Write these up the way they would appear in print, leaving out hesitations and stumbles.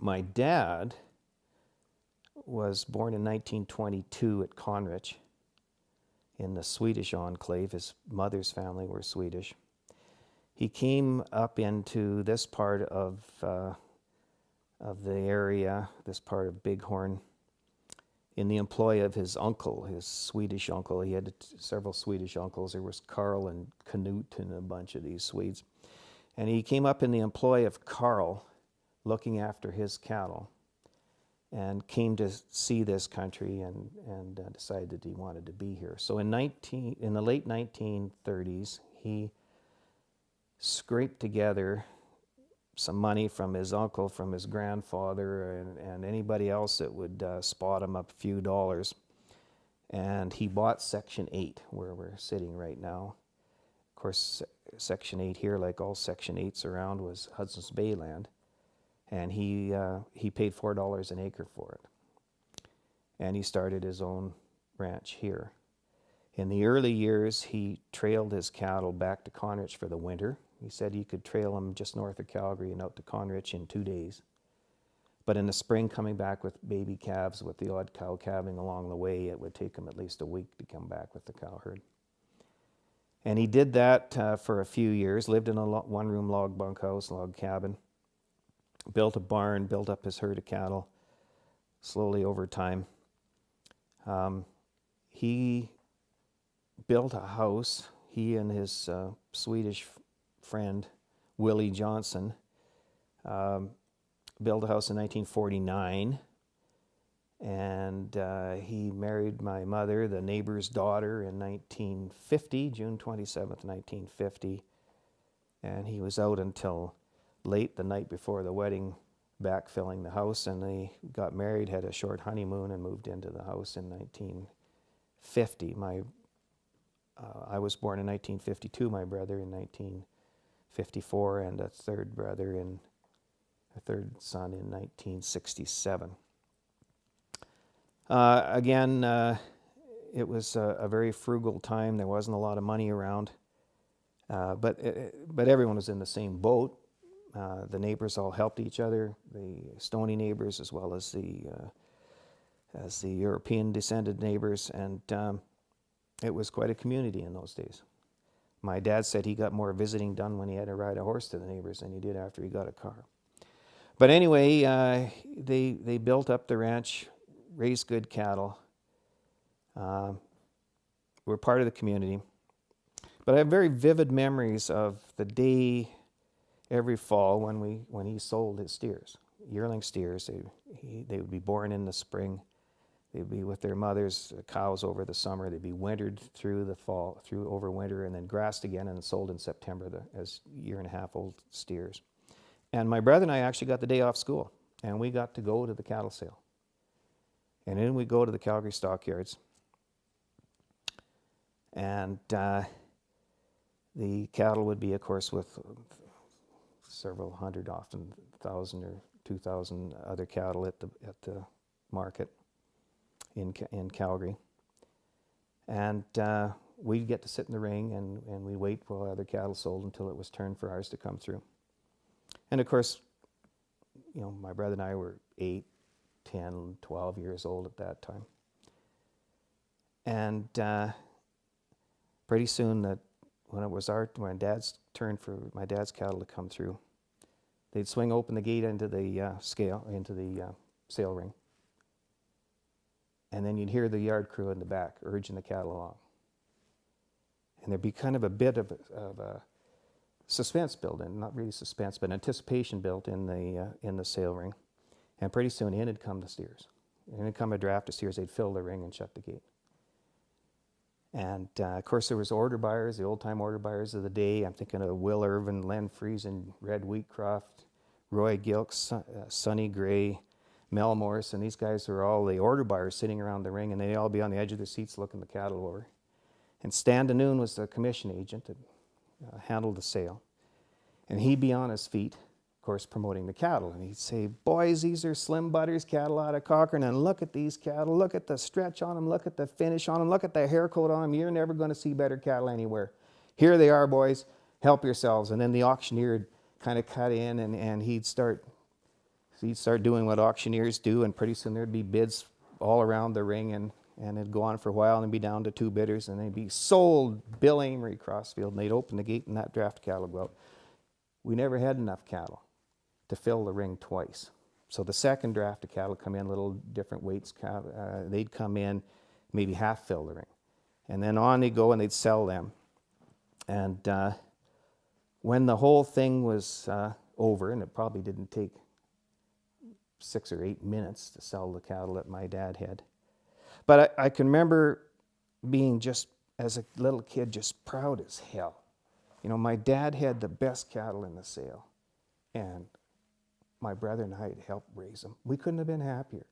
My dad was born in 1922 at Conrich in the Swedish enclave. His mother's family were Swedish. He came up into this part of the area, this part of Bighorn, in the employ of his uncle, his Swedish uncle. He had several Swedish uncles. There was Carl and Knut and a bunch of these Swedes. And he came up in the employ of Carl, looking after his cattle, and came to see this country and decided that he wanted to be here. So in the late 1930s, he scraped together some money from his uncle, from his grandfather, and anybody else that would spot him a few dollars. And he bought Section 8, where we're sitting right now. Of course, Section 8 here, like all Section 8s around, was Hudson's Bay land. And he paid $4 an acre for it. And he started his own ranch here. In the early years, he trailed his cattle back to Conrich for the winter. He said he could trail them just north of Calgary and out to Conrich in 2 days. But in the spring, coming back with baby calves, with the odd cow calving along the way, it would take him at least a week to come back with the cow herd. And he did that for a few years, lived in a one-room log bunkhouse, log cabin, built a barn, built up his herd of cattle slowly over time. He built a house, he and his Swedish friend, Willie Johnson, built a house in 1949, and he married my mother, the neighbor's daughter, in 1950, June 27th, 1950, and he was out until late the night before the wedding, backfilling the house, and they got married, had a short honeymoon, and moved into the house in 1950. I was born in 1952, my brother in 1954, and a third son in 1967. Again, it was a very frugal time. There wasn't a lot of money around, but everyone was in the same boat. The neighbors all helped each other, the Stony neighbors as well as the European descended neighbors, and it was quite a community in those days. My dad said he got more visiting done when he had to ride a horse to the neighbors than he did after he got a car. But anyway, they built up the ranch, raised good cattle, were part of the community. But I have very vivid memories of the day every fall when he sold his steers, yearling steers. They would be born in the spring. They'd be with their mothers, cows over the summer. They'd be wintered through the fall, over winter, and then grassed again and sold in September as 1.5-year-old steers. And my brother and I actually got the day off school, and we got to go to the cattle sale. And then we go to the Calgary stockyards, and the cattle would be, of course, with several hundred, often 1,000 or 2,000 other cattle at the market in Calgary. And we'd get to sit in the ring and we wait while other cattle sold until it was turn for ours to come through. And of course, my brother and I were 8, 10, 12 years old at that time. And pretty soon, when it was my dad's turn for my dad's cattle to come through, they'd swing open the gate into the sale ring. And then you'd hear the yard crew in the back urging the cattle along. And there'd be kind of a bit of a suspense built in, not really suspense, but anticipation built in the sale ring. And pretty soon in had come the steers. In had come a draft of steers. They'd fill the ring and shut the gate. And of course there was order buyers, the old-time order buyers of the day. I'm thinking of Will Irvin, Len Friesen, Red Wheatcroft, Roy Gilks, Sonny Gray, Mel Morris, and these guys were all the order buyers sitting around the ring, and they'd all be on the edge of their seats looking the cattle over. And Stan DeNoon was the commission agent that handled the sale. And he'd be on his feet, of course, promoting the cattle. And he'd say, "Boys, these are Slim Butters cattle out of Cochrane, and look at these cattle. Look at the stretch on them. Look at the finish on them. Look at the hair coat on them. You're never going to see better cattle anywhere. Here they are, boys. Help yourselves." And then the auctioneer would kind of cut in, and he'd start So he'd start doing what auctioneers do, and pretty soon there'd be bids all around the ring, and it'd go on for a while, and it'd be down to 2 bidders, and they'd be sold, Bill Amory Crossfield, and they'd open the gate and that draft cattle would go out. We never had enough cattle to fill the ring twice. So the second draft of cattle come in, little different weights, they'd come in, maybe half fill the ring. And then on they'd go and they'd sell them. And when the whole thing was over, and it probably didn't take 6 or 8 minutes to sell the cattle that my dad had. But I can remember being just, as a little kid, just proud as hell. You know, my dad had the best cattle in the sale, and my brother and I had helped raise them. We couldn't have been happier.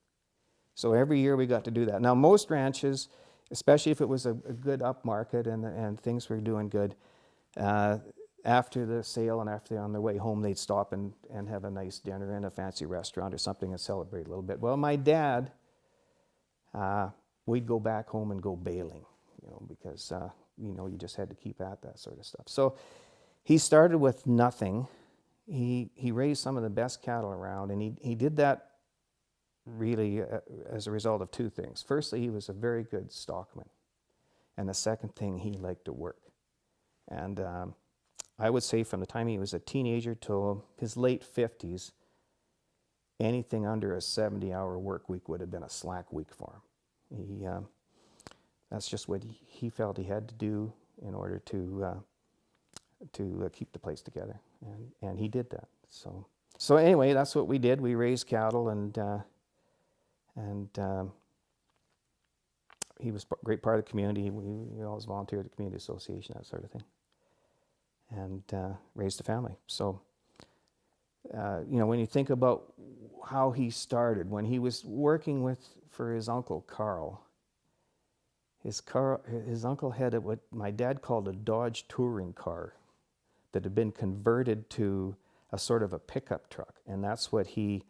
So every year we got to do that. Now most ranches, especially if it was a good upmarket and things were doing good, after the sale and after they're on their way home, they'd stop and have a nice dinner in a fancy restaurant or something and celebrate a little bit. Well, my dad, we'd go back home and go bailing, you know, because, you know, you just had to keep at that sort of stuff. So he started with nothing. He raised some of the best cattle around, and he did that really as a result of 2 things. Firstly, he was a very good stockman, and the second thing, he liked to work. And I would say from the time he was a teenager till his late 50s, anything under a 70-hour work week would have been a slack week for him. That's just what he felt he had to do in order to keep the place together, and he did that. So anyway, that's what we did. We raised cattle, and he was a great part of the community. We always volunteered at the community association, that sort of thing, and raised a family. So you know, when you think about how he started, when he was working for his uncle Carl. His uncle had what my dad called a Dodge touring car that had been converted to a sort of a pickup truck. And that's what he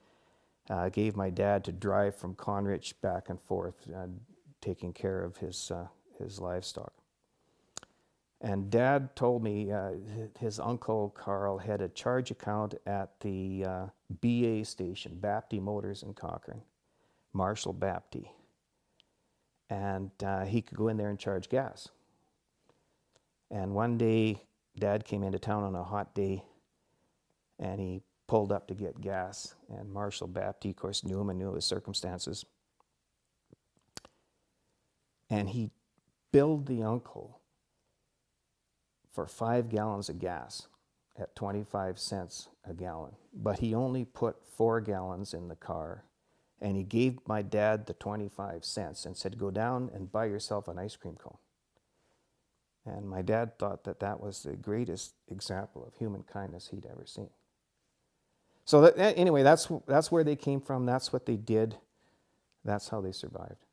gave my dad to drive from Conrich back and forth, taking care of his livestock. And Dad told me his uncle Carl had a charge account at the BA station, Bapty Motors in Cochrane, Marshall Bapty. And he could go in there and charge gas. And one day, Dad came into town on a hot day, and he pulled up to get gas. And Marshall Bapty, of course, knew him and knew his circumstances. And he billed the uncle for 5 gallons of gas at 25 cents a gallon. But he only put 4 gallons in the car. And he gave my dad the 25 cents and said, go down and buy yourself an ice cream cone. And my dad thought that was the greatest example of human kindness he'd ever seen. So anyway, that's where they came from. That's what they did. That's how they survived.